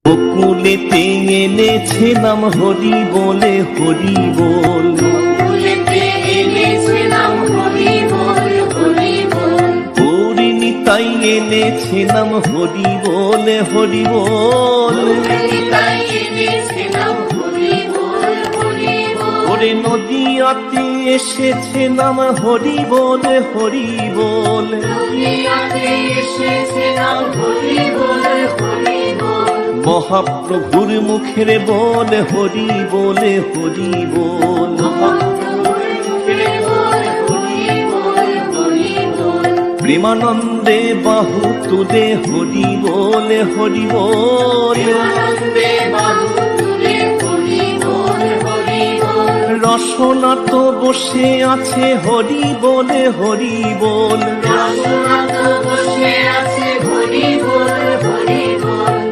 বকুলেতে এনেছে নাম হরি বলে হরি বল, হরিণী তাই এনেছে নাম হরি বলে হরি বল। ওরে নদিয়াতে এসেছে নাম হরি বলে হরি বল, মহাপ্রভুর মুখের বলে হরি বলে হরি বল। প্রেমানন্দে বাহু তুলে হরি বলে হরি বল, রসনা তো বসে আছে হরি বলে হরি বল।